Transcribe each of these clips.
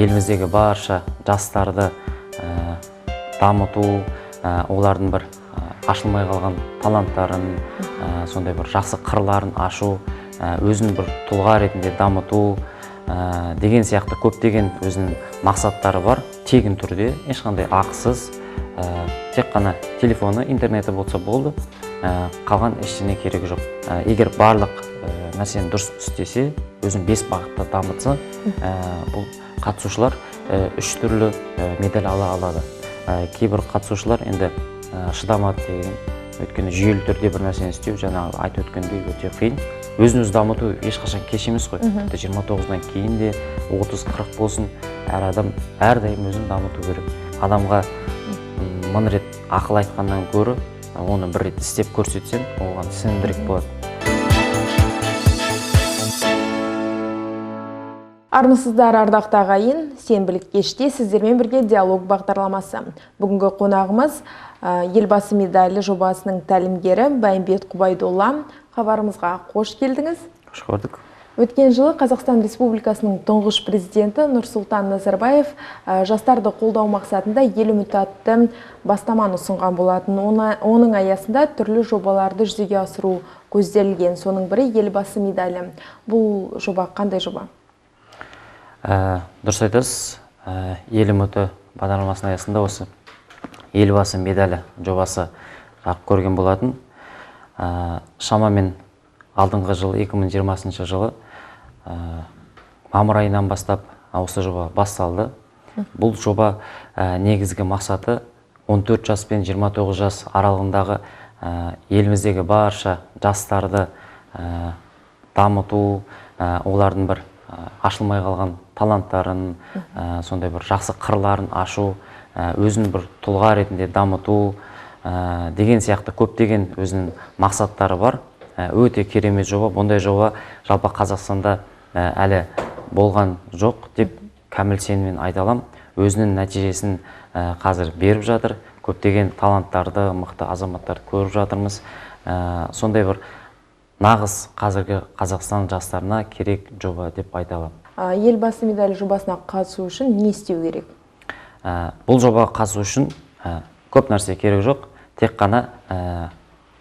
еліміздегі барша жастарды дамыту, олардың бір ашылмай қалған таланттарын, сондай бір жақсы қырларын ашу, өзін бір тұлға ретінде дамыту деген сияқты көптеген өзінің мақсаттары бар. Тегін түрде, ешқандай ақысыз, тек қана телефоны, интернеті болса болды, қалған ештеңе керегі жоқ. Егер барлық нәрсені дұрыс істесе, өзін 5 бағытта дамытса, бұл қатысушылар 3 түрлі медаль ала алады. Кейбір қатысушылар енді шыдамады деген, өйткені жүйелі түрде бір нәрсені істеу, жаңағы айтып өткендей өте қиын. Өзін-өзі дамыту ешқашан кеш емес қой. 29-дан кейін де 30-40 болсын, әр адам әрдайым өзін дамыту керек. Адамға 1000 рет ақыл айтқаннан гөрі, оны бір рет істеп көрсетсең, оған сенімдірек болады. Армысыздар, ардақты ағайын, сенбілік кеште сіздермен бірге диалог бағдарламасы. Бүгінгі қонағымыз елбасы медалі жобасының тәлімгері Бәйімбет Құбайдолла. Хабарымызға қош келдіңіз. Қош көрдік. Өткен жылы Қазақстан Республикасының тұңғыш президенті Нұрсұлтан Назарбаев жастарды қолдау мақсатында ел үміті атты бастаманы ұсынған болатын. Оның аясында түрлі жобаларды жүзеге асыру көзделген. Соның бірі елбасы медалі. Бұл жоба қандай жоба? Дұрыс айтасыз, ел үміті бағдарламасының аясында осы елбасы медалі жобасы жарық көрген болатын. Шамамен алдыңғы жыл 2020 жылы мамыр айынан бастап осы жоба басталды. Бұл жоба негізгі мақсаты 14 жас пен 29 жас аралығындағы еліміздегі барша жастарды дамыту, олардың бір ашылмай қалған таланттарын, сондай бір жақсы қырларын ашу, өзін бір тұлға ретінде дамыту деген сияқты көптеген өзінің мақсаттары бар. Өте керемет жоба. Бұндай жоба жалпы Қазақстанда әлі болған жоқ деп кәміл сеніммен айта аламын. Өзінің нәтижесін қазір беріп жатыр. Көптеген таланттарды, мықты азаматтарды көріп жатырмыз. Сондай бір нағыз қазіргі Қазақстан жастарына керек жоба деп айта аламын. Елбасы медалі жобасына қатысу үшін не істеу керек? Бұл жобаға қатысу үшін көп нәрсе керек жоқ. Тек қана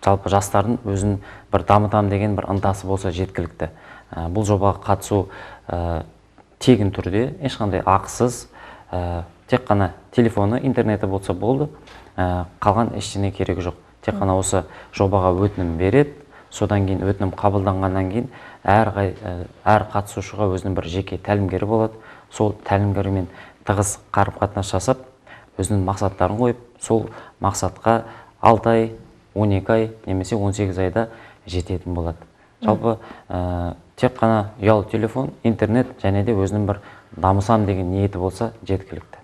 жалпы жастардың өзін бір дамытам деген бір ынтасы болса жеткілікті. Бұл жобаға қатысу тегін түрде, ешқандай ақысыз, тек қана телефоны, интернеті болса болды, қалған ештеңе керегі жоқ. Тек қана осы жобаға өтінім береді. Содан кейін өтінім қабылданғаннан кейін әр қатысушыға өзінің бір жеке тәлімгері болады. Сол тәлімгерімен тығыз қарым-қатынас жасап, өзінің мақсаттарын қойып, сол мақсатқа 6 ай, 12 ай, немесе 18 айда жететін болады. Жалпы тек қана ұялы телефон, интернет және де өзінің бір дамысам деген ниеті болса жеткілікті.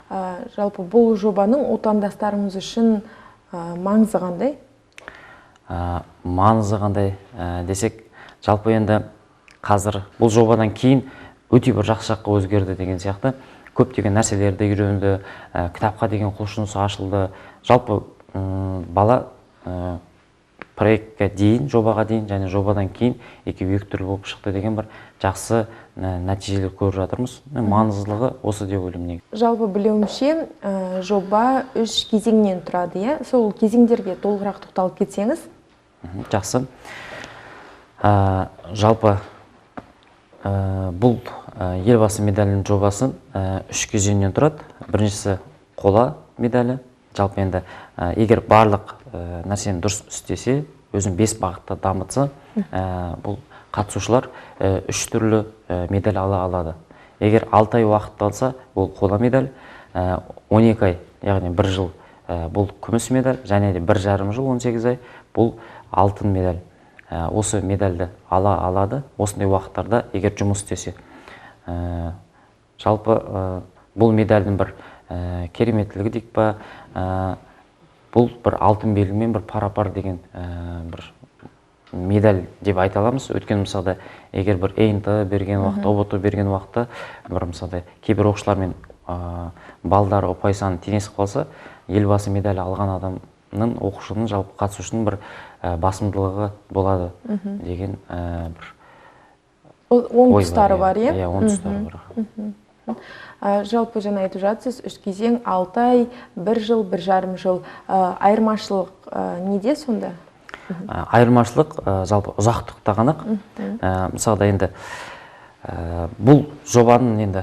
Жалпы бұл жобаның отандастарымыз үшін маңызы қандай? Маңызы қандай десек, жалпы енді қазір бұл жобадан кейін өте бір жақсы жаққа өзгерді деген сияқты. Көптеген нәрселерді үйренді, кітапқа деген құлшынысы ашылды. Жалпы бала проектке дейін, жобаға дейін және жобадан кейін екеуі екі түрлі болып шықты деген бір жақсы нәтижелер көріп жатырмыз. Маңыздылығы осы деп ойлаймын. Жалпы білуімше, жоба 3 кезеңнен тұрады. Сол кезеңдерге толығырақ тоқталып кетсеңіз? Жақсы. Жалпы бұл елбасы медалінің жобасы 3 кезеңнен тұрады. Біріншісі қола медалі. Жалпы енді егер барлық нәрсені дұрыс істесе, өзін 5 бағытта дамытса, бұл қатысушылар 3 түрлі медаль ала алады. Егер 6 ай уақыт алса, бұл қола медаль, 12 ай, яғни 1 жыл, бұл күміс медаль, және де 1,5 жыл, 18 ай, бұл алтын медаль. Осы медальді ала алады, осындай уақыттарда егер жұмыс істесе. Жалпы бұл медальдің бір кереметтілігі дейік па, бұл бір алтын белгімен бір пара-пар деген бір медаль деп айта аламыз. Өткен мысалда, егер бір ЕНТ берген уақытта, ОБТ берген уақытта, бір мысалда кейбір оқушылармен балдары ұпай саны теңесіп қалса, елбасы медаль алған адамның, оқушының, жалпы қатысушының бір басымдылығы болады деген бір оң тұстары бар, е? Оң тұстары бар. Жалпы жаңа айтып жатсыз, 3 кезең 6 ай, 1 жыл, 1,5 жыл. Айырмашылық неде сонда? Айырмашылық жалпы ұзақтықта ғанақ. Мысалда енді бұл жобаның енді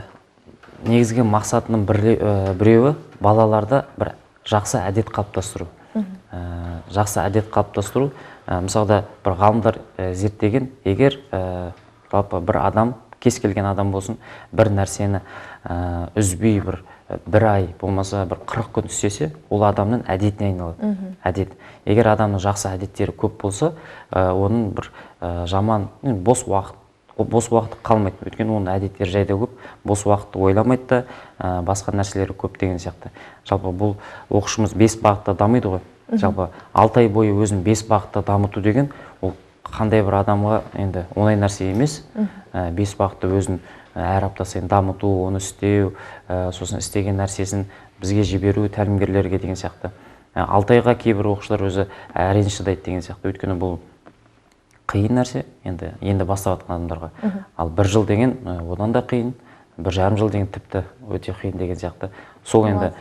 негізгі мақсатының біреуі балаларда бір жақсы әдет қалыптастыру. Жақсы әдет қалыптастыру. Мысалда бір ғалымдар зерттеген, егер жалпы бір адам, кез келген адам болсын, бір нәрсені үзбей бір ай болмаса бір 40 күн істесе, ол адамның әдетіне айналады. Әдет. Егер адамның жақсы әдеттері көп болса, оның бір жаман, бос уақыт қалмайды. Өйткені оның әдеттері жайда көп, бос уақытты ойламайды да, басқа нәрселері көп деген сияқты. Жалпы бұл оқушымыз 5 бағытта дамиды ғой. Жалпы 6 ай бойы өзін 5 бағытта дамыту деген, ол қандай бір адамға енді оңай нәрсе емес. 5 бағытта өзін әр апта сайын дамыту, оны істеу, сосын істеген нәрсесін бізге жіберу, тәлімгерлерге деген сияқты. 6 айға кейбір оқушылар өзі әрең шыдайды деген сияқты. Өйткені бұл қиын нәрсе, енді бастап жатқан адамдарға. Ал 1 жыл деген одан да қиын, 1,5 жыл деген тіпті өте қиын деген сияқты. Сол енді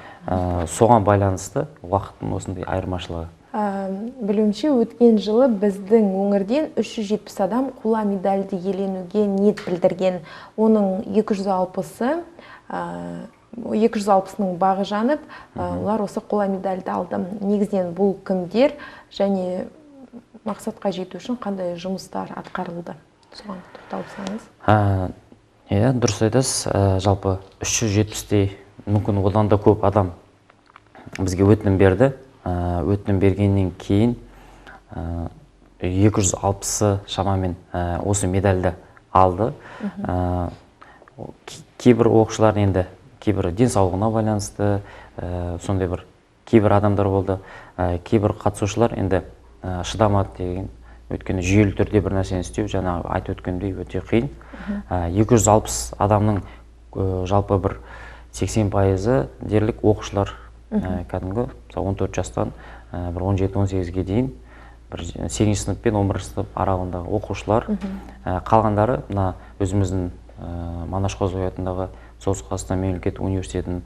соған байланысты уақыттың осындай айырмашылығы. Білуімше, өткен жылы біздің өңірден 370 адам қола медальді иеленуге ниет білдірген. Оның 260-ның бағы жанып, олар осы қола медальді алды. Негізінен бұл кімдер және мақсатқа жету үшін қандай жұмыстар атқарылды? Соған тоқталсаңыз. Дұрыс айтасыз. Жалпы 370-дей, мүмкін одан да көп адам бізге өтінім берді. Өтінім бергеннен кейін 260-сы шамамен осы медальді алды. Кейбір оқушылар енді кейбір денсаулығына байланысты, сондай бір кейбір адамдар болды. Кейбір қатысушылар енді шыдамады деген, өйткені жүйелі түрде бір нәрсені істеу, жаңа айтып өткендей өте қиын. 260 адамның жалпы бір 80% дерлік оқушылар, кәдімгі 14 жастан бір 17-18-ге дейін, 8 сынып пен 11 сынып аралығындағы оқушылар. Қалғандары өзіміздің Манаш Қозыбай атындағы Солтүстік Қазақстан мемлекеттік университетінің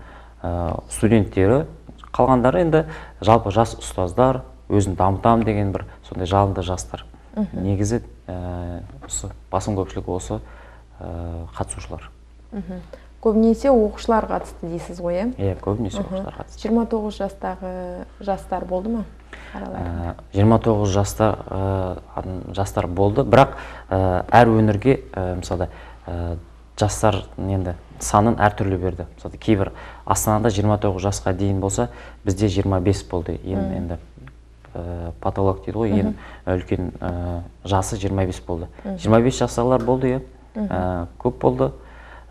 студенттері. Қалғандары енді жалпы жас ұстаздар, өзін дамытам деген бір сондай жалынды жастар. Негізі басым көпшілігі осы қатысушылар. Көбінесе оқушылар қатысты дейсіз ғой, көбінесе оқушылар қатысты. 29 жастағы жастар болды ма? 29 жастар болды, бірақ әр өңірге мысалы жастар енді санын әртүрлі берді. Мысалы кейбір Астанада 29 жасқа дейін болса, бізде 25 болды. Енді патолог дейді ғой, ең үлкен жасы 25 болды. 25 жастағылар болды, көп болды.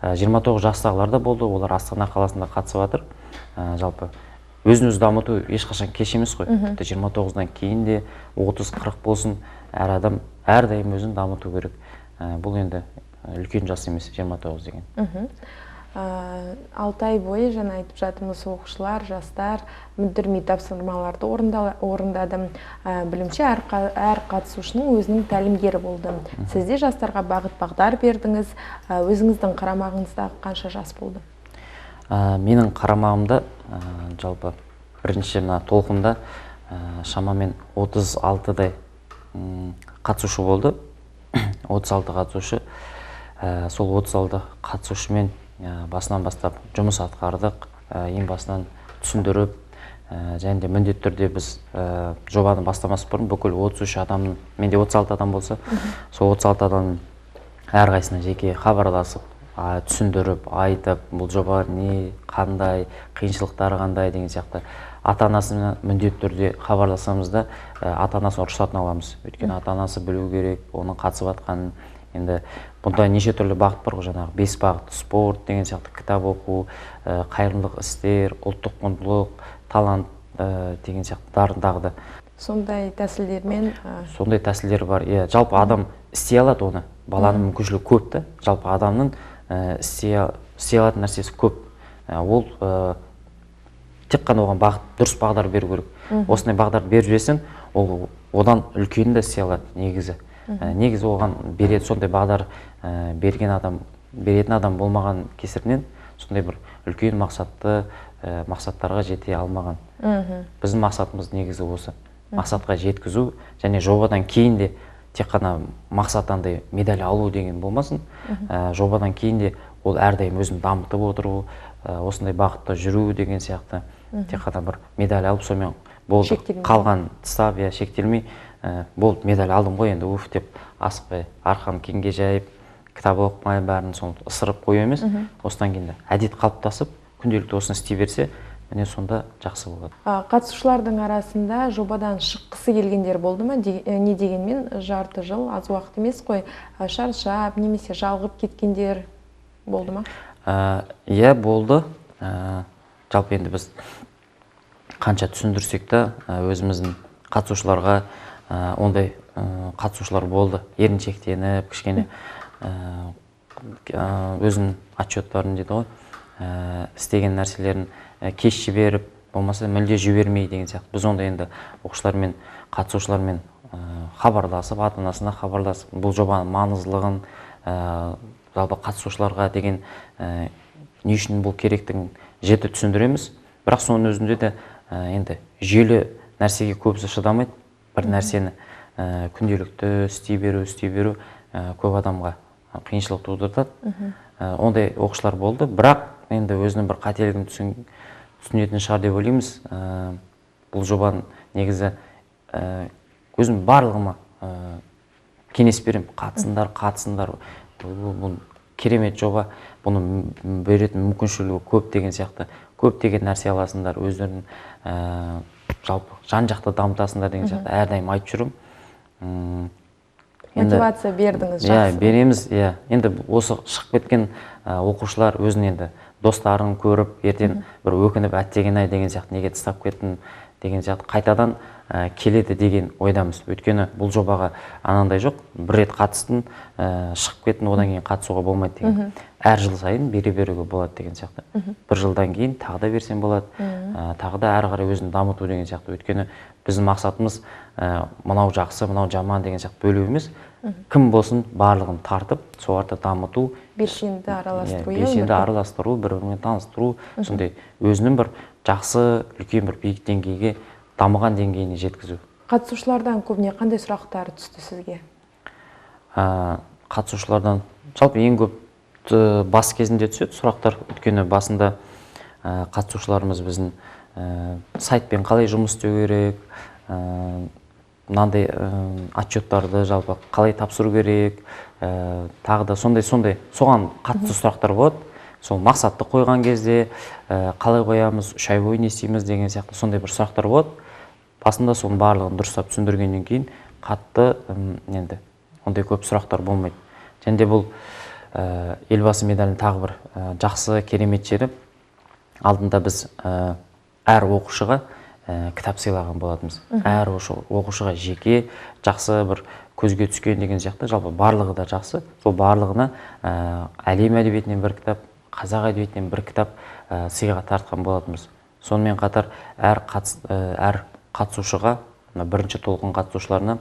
29 жастағылар да болды, олар Астана қаласында қатысып жатыр. Жалпы өзін-өзі дамыту ешқашан кеш емес қой. 29-дан кейін де 30-40 болсын, әр адам әрдайым өзін дамыту керек. Бұл енді үлкен жас емес, 29 деген. 6 ай бойы жаңа айтып жатырмыз, оқушылар, жастар мүдірмей тапсырмаларды орындады. Білімше әр қатысушының өзінің тәлімгері болды. Сізде жастарға бағыт-бағдар бердіңіз. Өзіңіздің қарамағыңызда қанша жас болды? Менің қарамағымда жалпы бірінші толқында шамамен 36-дай қатысушы болды. 36 қатысушы. Сол 36 қатысушымен басынан бастап жұмыс атқардық, ең басынан түсіндіріп, және де міндетті түрде біз жобаны бастамас бұрын бүкіл 33 адамның, менде 36 адам болса, сол 36 адамның әрқайсысына жеке хабарласып, түсіндіріп, айтып, бұл жоба не, қандай, қиыншылықтары қандай деген сияқты. Ата-анасына міндетті түрде хабарласамыз да, ата-анасын рұқсатын аламыз. Өйткені ата-анасы білу керек, оның қатысып жатқанын. Енді бұнда неше түрлі бағыт бар ғой, жаңағы 5 бағыт: спорт деген сияқты, кітап оқу, қайырымдылық істер, ұлттық құндылық, талант деген сияқты дарындағыда. Сондай тәсілдермен? Сондай тәсілдер бар. Жалпы адам істей алады оны. Баланың мүмкіншілігі көп та. Жалпы адамның істей алатын нәрсесі көп. Ол тек қана оған дұрыс бағдар беру керек. Осындай бағдар беріп жіберсең, ол одан үлкені де істей алады негізі. Негізі оған береді, сондай бағдар беретін адам болмаған кесірінен сондай бір үлкен мақсаттарға жете алмаған. Біздің мақсатымыз негізі осы. Мақсатқа жеткізу және жобадан кейін де тек қана мақсат андай медаль алу деген болмасын. Жобадан кейін де ол әрдайым өзін дамытып отыру, осындай бағытта жүру деген сияқты. Тек қана бір медаль алып сонымен болды, қалған тастап, шектелмей, болды, медаль алдым ғой, енді уф деп асықпай, арқаны кеңге жайып, кітап оқымай бәрін соны ысырып қою емес. Осыдан кейін әдет қалыптасып, күнделікті осыны істей берсе, міне сонда жақсы болады. Қатысушылардың арасында жобадан шыққысы келгендер болды ма? Не дегенмен жарты жыл аз уақыт емес қой, шаршап немесе жалығып кеткендер болды ма? Иә, болды. Жалпы енді біз қанша түсіндірсек та өзіміздің қатысушыларға ондай қатысушылар болды. Еріншектеніп, кішкене өзінің отчеттарын дейді ғой, істеген нәрселерін кеш жіберіп, болмаса мүлде жібермей деген сияқты. Біз онда енді оқушылармен, қатысушылармен хабарласып, ата-анасына хабарласып, бұл жобаның маңыздылығын, жалпы қатысушыларға деген не үшін бұл керектігін жете түсіндіреміз. Бірақ соның өзінде де енді жүйелі нәрсеге көбісі шыдамайды. Бір нәрсені күнделікті істей беру көп адамға қиыншылық тудыртады. Ондай оқушылар болды. Бірақ енді өзінің бір қателігін түсінетін шығар деп ойлаймыз. Бұл жобаның негізі өзім барлығыма кеңес беремін. Қатысыңдар. Бұл керемет жоба, бұны беретін мүмкіншілігі көп деген сияқты. Көптеген нәрсе аласыңдар, өздерін жалпы жан-жақты дамытасыңдар деген сияқты әрдайым айтып жүрмін. Мотивация бердіңіз, жақсы. Береміз, енді осы шығып кеткен оқушылар өзін енді достарын көріп, ертең бір өкініп әттеген-ай деген сияқты, неге тастап кеттім деген сияқты қайтадан келеді деген ойдамыз. Өйткені бұл жобаға анандай жоқ, бір рет қатыстың, шығып кеттің, одан кейін қатысуға болмайды деген. Әр жыл сайын беруге болады деген сияқты. Бір жылдан кейін тағы да берсем болады, тағы да әрі қарай өзін дамыту деген сияқты. Өйткені біздің мақсатымыз мынау жақсы, мынау жаман деген сияқты бөлу емес. Кім болсын барлығын тартып, соларды дамыту, белсенді араластыру, бір-бірімен таныстыру, сондай өзінің бір жақсы, үлкен бір биік деңгейге, дамыған деңгейіне жеткізу. Қатысушылардан көбіне қандай сұрақтар түсті сізге? Қатысушылардан жалпы ең көп бас кезінде түседі сұрақтар. Өйткені басында қатысушыларымыз біздің сайтпен қалай жұмыс істеу керек, мынандай отчеттарды жалпы қалай тапсыру керек, тағы да сондай соған қатысты сұрақтар болады. Сол мақсатты қойған кезде қалай қоямыз, 3 ай бойы не істейміз деген сияқты сондай бір сұрақтар болады. Басында соның барлығын дұрыстап түсіндіргеннен кейін қатты енді ондай көп сұрақтар болмайды. Және де бұл елбасы медалінің тағы бір жақсы керемет жері, алдында біз әр оқушыға кітап сыйлаған болатынбыз. Әр оқушыға жеке жақсы бір көзге түскен деген сияқты, жалпы барлығы да жақсы. Сол барлығына әлем әдебиетінен бір кітап, қазақ әдебиетінен бір кітап сыйға тартқан болатынбыз. Сонымен қатар әр қатысушыға, бірінші толқын қатысушыларына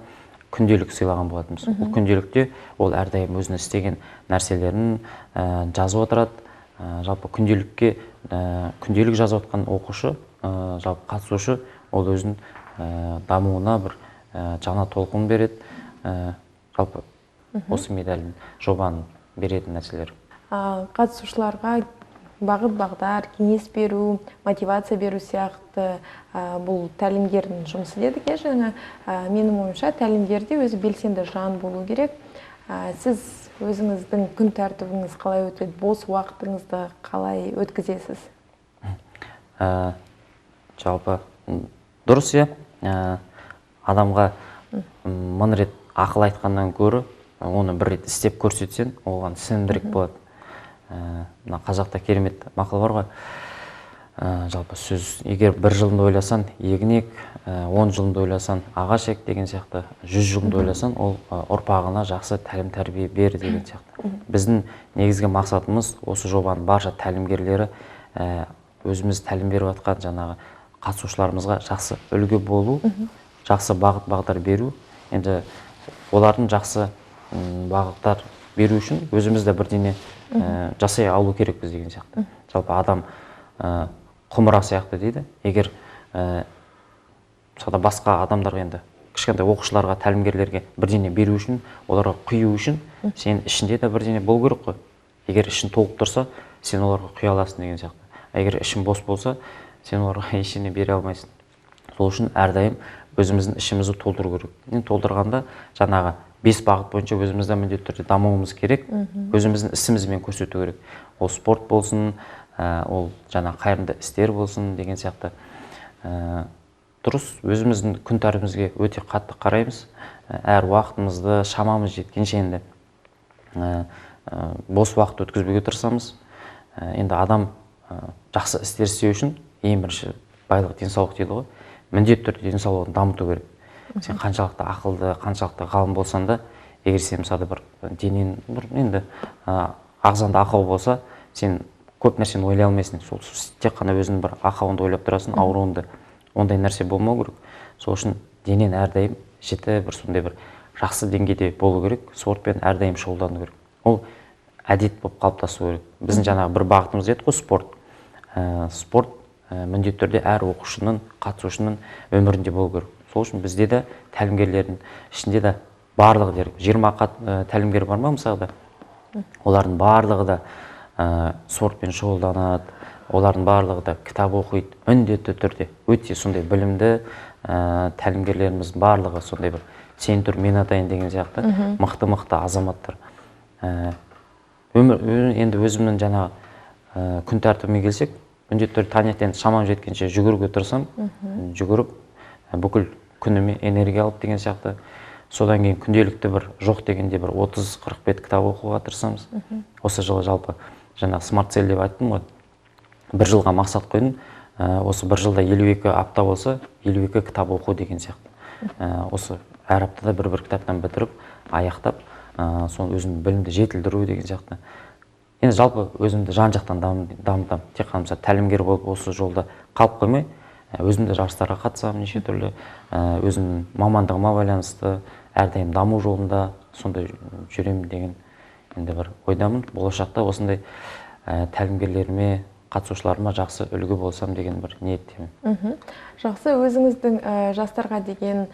күнделік сыйлаған болатынбыз. Бұл күнделікте ол әрдайым өзінің істеген нәрселерін жазып отырады. Жалпы күнделік жазып отқан оқушы, жалпы қатысушы, ол өзінің дамуына бір жаңа толқын береді. Жалпы осы медаль жобаның беретін нәрселер. Қатысушыларға бағыт-бағдар, кеңес беру, мотивация беру сияқты бұл тәлімгердің жұмысы дедік. Жаңа менің ойымша тәлімгерде өзі белсенді жан болу керек. Сіз өзіңіздің күн тәртібіңіз қалай өтеді, бос уақытыңызды қалай өткізесіз? Жалпы дұрыс, адамға 1000 рет ақыл айтқаннан көрі, оны бір рет істеп көрсетсен, оған сенімдірек болады. Қазақта керемет мақал бар ғой. Жалпы сөз, егер 1 жылында ойласан, егін ек, 10 жылында ойласан, ағаш ек деген сияқты, 100 жылында ойласан, ол ұрпағына жақсы тәлім тәрбие бер деген сияқты. Біздің негізгі мақсатымыз осы жобаның барша тәлімгерлері өзіміз тәлім беріп жатқан жаңағы қатысушыларымызға жақсы үлгі болу, жақсы бағыт-бағдар беру. Енді олардың жақсы бағыттар беру үшін өзімізді бірдеңе жасай алу керекпіз деген сияқты. Жалпы адам құмыра сияқты дейді. Егер сонда басқа адамдарға енді кішкентай оқушыларға, тәлімгерлерге бірдеңе беру үшін, оларға құю үшін сен ішінде де бірдеңе болу керек қой. Егер ішің толып тұрса, сен оларға құя аласың деген сияқты. Егер ішің бос болса, сен оларға ештеңе бере алмайсың. Сол үшін әрдайым өзіміздің ішімізді толтыру керек. Толтырғанда жаңағы 5 бағыт бойынша өзімізді міндетті түрде дамуымыз керек. Өзіміздің ісімізбен көрсету керек. Ол спорт болсын, ол жаңа қайырымды істер болсын деген сияқты. Дұрыс, өзіміздің күн тәртібімізге өте қатты қараймыз. Әр уақытымызды шамамыз жеткенше енді бос уақыт өткізбеуге тырысамыз. Енді адам жақсы істер істеу үшін ең бірінші байлық денсаулық дейді ғой. Міндетті түрде денсаулығын дамыту керек. Сен қаншалықты ақылды, қаншалықты ғалым болсан да, егер сен мысалы бір денен енді ағзаңда ақау болса, сен көп нәрсені ойлай алмайсың. Сол тек қана өзің бір ақауыңды ойлап тұрасың, ауруыңды. Ондай нәрсе болмау керек. Сол үшін денен әрдайым жіті бір сондай бір жақсы деңгейде болу керек. Спортпен әрдайым шұғылдану керек. Ол әдет болып қалыптасу керек. Біздің жаңағы бір бағытымыз еді ғой, спорт. Спорт міндетті түрде әр оқушының, қатысушының өмірінде болу керек. Сол үшін бізде де тәлімгерлердің ішінде де барлығы дерлік 20 тәлімгер бар ма мысалда? Олардың барлығы да спортпен шұғылданады. Олардың барлығы да кітап оқиды, міндетті түрде. Өте сондай білімді тәлімгерлеріміз барлығы сондай бір сен тұр мен атайын деген сияқты мықты азаматтар. Енді өзімнің жаңа күн тәртібіме келсек, міндетті түрде таңертең шамам жеткенше жүгіруге тырысам. Жүгіріп бүкіл күніме энергия алып деген сияқты. Содан кейін күнделікті бір жоқ дегенде бір 30-40 бет кітап оқуға тырысамыз. Осы жылы жалпы жаңа смарт цель деп айттым ғой. Бір жылға мақсат қойдым. Осы бір жылда 52 апта болса, 52 кітап оқу деген сияқты. Осы әр аптада бір кітаптан бітіріп, аяқтап, соны өзімді білімді жетілдіру деген сияқты. Енді жалпы өзімді жан-жақтан дамытамын. Тек қана мысалы тәлімгер болып осы жолда қалып қоймай, өзімді жарыстарға қатысамын неше түрлі, өзімнің мамандығыма байланысты әрдайым даму жолында сондай жүремін деген енді бір ойдамын. Болашақта осындай тәлімгерлеріме, қатысушыларыма жақсы үлгі болсам деген бір ниеттемін. Жақсы, өзіңіздің жастарға деген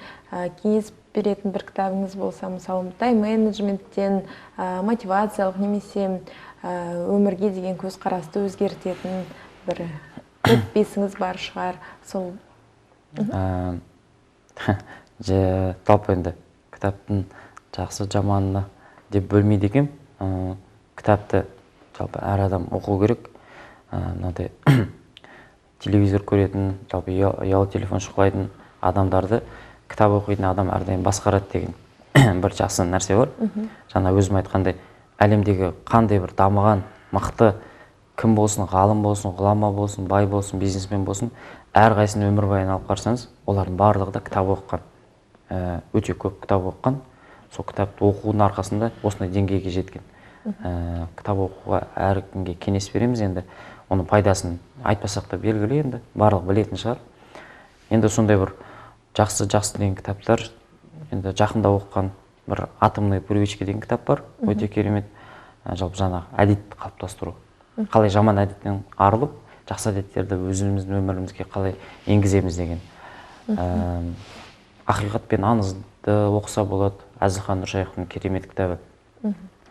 кеңес беретін бір кітабыңыз болса, мысалы тайм-менеджменттен мотивациялық немесе өмірге деген көзқарасты өзгертетін бір бесіңіз бар шығар, сол. Жалпы енді кітаптың жақсы жаманына деп бөлмейді екем. Кітапты жалпы әр адам оқу керек. Мынадай телевизор көретін, жалпы ұялы телефон шұқылайтын адамдарды кітап оқитын адам әрдайым басқарады деген бір жақсы нәрсе бар. Жаңа өзім айтқандай, әлемдегі қандай бір дамыған, мықты кім болсын, ғалым болсын, ғұлама болсын, бай болсын, бизнесмен болсын, әрқайсының өмірбаянын алып қарасаңыз, олардың барлығы да кітап оқыған. Өте көп кітап оқыған. Сол кітапты оқудың арқасында осындай деңгейге жеткен. Кітап оқуға әркімге кеңес береміз енді. Оның пайдасын айтпасақ та белгілі енді, барлық білетін шығар. Енді сондай бір жақсы деген кітаптар, енді жақында оқыған бір атомные привычки деген кітап бар, өте керемет. Жалпы жаңағы әдетті қалыптастыру. Қалай жаман әдеттен арылып, жақсы әдеттерді өзіміздің өмірімізге қалай енгіземіз деген. Ақиқат пен аңызды оқыса болады, Әзілхан Нұршайықовтың керемет кітабы.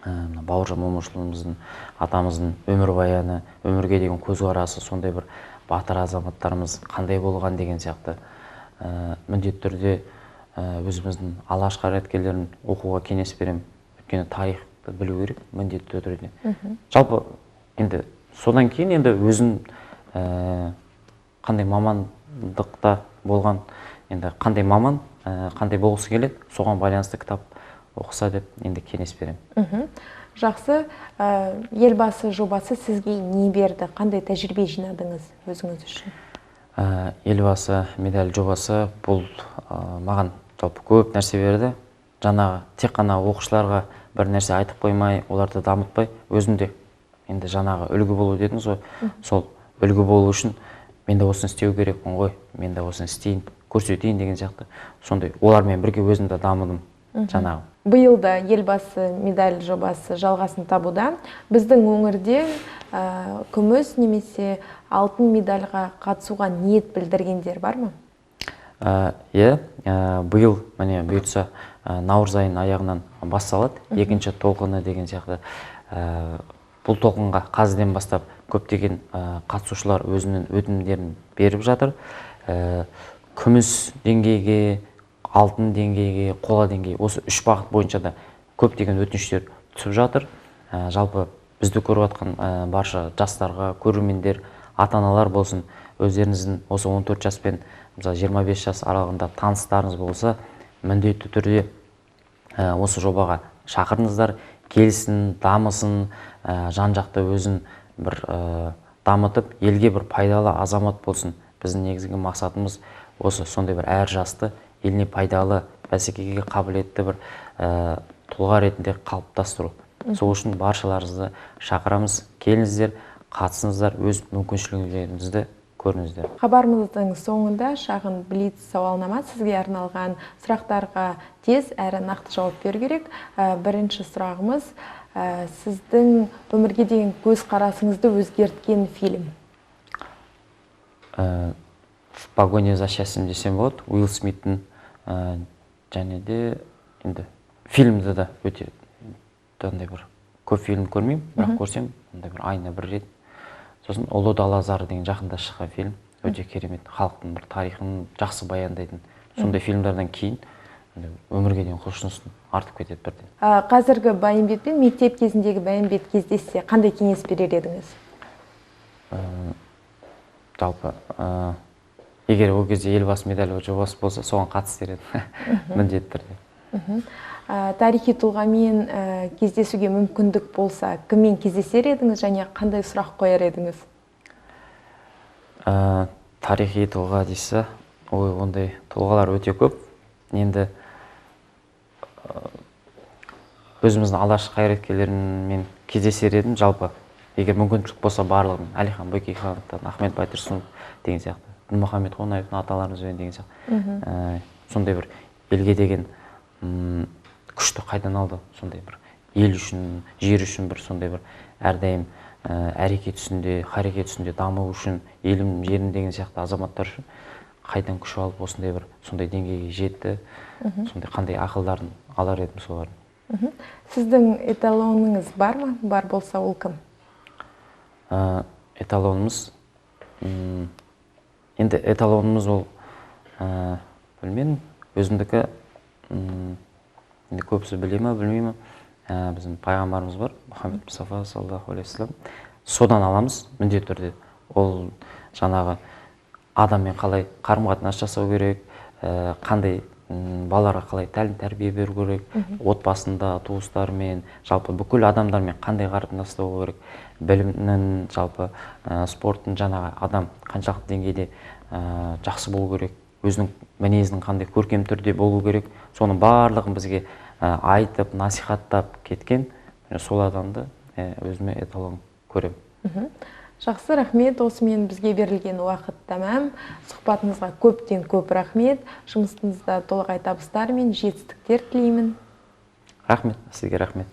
Бауыржан Момышұлымыздың, атамыздың өмірбаяны, өмірге деген көзқарасы, сондай бір батыр азаматтарымыз қандай болған деген сияқты. Міндетті түрде өзіміздің алаш қайраткерлерін оқуға кеңес беремін. Өйткені тарихты білу керек, міндетті түрде. Жалпы енді содан кейін енді өзім қандай мамандықта болған, енді қандай маман, қандай болғысы келеді, соған байланысты кітап оқыса деп енді кеңес беремін. Жақсы, елбасы жобасы сізге не берді? Қандай тәжірибе жинадыңыз өзіңіз үшін? Елбасы медаль жобасы бұл маған жалпы көп нәрсе берді. Жаңағы тек қана оқушыларға бір нәрсе айтып қоймай, оларды дамытпай, өзімде енді жаңағы үлгі болу дедіңіз ғой. Сол үлгі болу үшін мен де осыны істеу керекпін ғой, мен де осыны істейін, көрсетейін деген сияқты. Сондай олармен бірге өзім де дамыдым. жаңағы. Биыл да елбасы медаль жобасы жалғасын табуда. Біздің өңірде күміс немесе алтын медальға қатысуға ниет білдіргендер бар ма? Биыл міне бұйыртса наурыз айының аяғынан басталады. Екінші толқыны деген сияқты. Бұл толқынға қазірден бастап көптеген қатысушылар өзінің өтінімдерін беріп жатыр. Күміс деңгейге, алтын деңгейге, қола деңгей, осы үш бағыт бойынша да көптеген өтініштер түсіп жатыр. Жалпы бізді көріп жатқан барша жастарға, көрермендер, ата-аналар болсын, өздеріңіздің осы 14 жас пен 25 жас аралығында таныстарыңыз болса, міндетті түрде осы жобаға шақырыңыздар, келсін, дамысын, жан-жақты өзін бір дамытып, елге бір пайдалы азамат болсын. Біздің негізгі мақсатымыз осы сондай бір әр жасты еліне пайдалы, бәсекеге қабілетті бір тұлға ретінде қалыптастыру. Сол үшін баршаларыңызды шақырамыз, келіңіздер, қатысыңыздар, өз мүмкіншіліктеріңізді көріңіздер. Хабарымыздың соңында шағын блиц сауалнама, сізге арналған сұрақтарға тез әрі нақты жауап беру керек. Бірінші сұрағымыз, сіздің өмірге деген көзқарасыңызды өзгерткен фильм? В погоне за счастьем десем болады, Уилл Смиттің және де енді фильмді да өте бір көп фильм көрмеймін, бірақ көрсем бір айына бір рет. Сосын Ұлы дала зары деген жақында шыққан фильм, өте керемет, халықтың бір тарихын жақсы баяндайтын. Сондай фильмдерден кейін өмірге деген құлшынысым артып кетеді бірден. Қазіргі Байымбет пен мектеп кезіндегі Байымбет кездессе, қандай кеңес берер едіңіз? Жалпы, егер ол кезде елбасы медалі жобасы болса, соған қатысар едім, міндетті түрде. Тарихи тұлғамен кездесуге мүмкіндік болса, кіммен кездесер едіңіз және қандай сұрақ қояр едіңіз? Тарихи тұлға дейсі, ондай тұлғалар өте көп. Енді өзіміздің алаш қайраткерлерімен кездесер едім. Жалпы, егер мүмкіншілік болса барлығын, Әлихан Бөкейхановтан, Ахмет Байтұрсынов деген сияқты, Мұхаммед Қонаевтың аталарымызбен деген сияқты. Сондай бір елге деген күшті қайдан алды, сондай бір ел үшін, жер үшін бір сондай бір әрдайым әрекет үстінде, харекет үстінде даму үшін, елім, жерім деген сияқты азаматтар үшін қайдан күш алып осындай бір сондай деңгейге жетті, сондай қандай ақылдарын алар едім солардың. Сіздің эталоныңыз бар ма? Бар болса, ол кім? Эталонымыз, енді эталонымыз ол, білмеймін, өзімдікі, көбісі біле ме, білмей ме, біздің пайғамбарымыз бар, Мұхаммед Мұстафа саллаллаху алейхи вассалам. Содан аламыз, міндетті түрде. Ол жаңағы адаммен қалай қарым-қатынас жасау керек, қандай балаларға қалай тәлім тәрбие беру керек, отбасында, туыстармен, жалпы бүкіл адамдармен қандай қарым-қатынас жасау керек, білімнің, жалпы спорттың жаңағы адам қаншалықты деңгейде жақсы болу керек, өзінің мінезінің қандай көркем түрде болу керек, соның барлығын бізге айтып, насихаттап кеткен, сол адамды өзіме эталон көремін. Жақсы, рахмет. Осымен бізге берілген уақыт тәмам. Сұхбатыңызға көптен көп рахмет. Жұмысыңызда толағай табыстар мен жетістіктер тілеймін. Рахмет, сізге рахмет.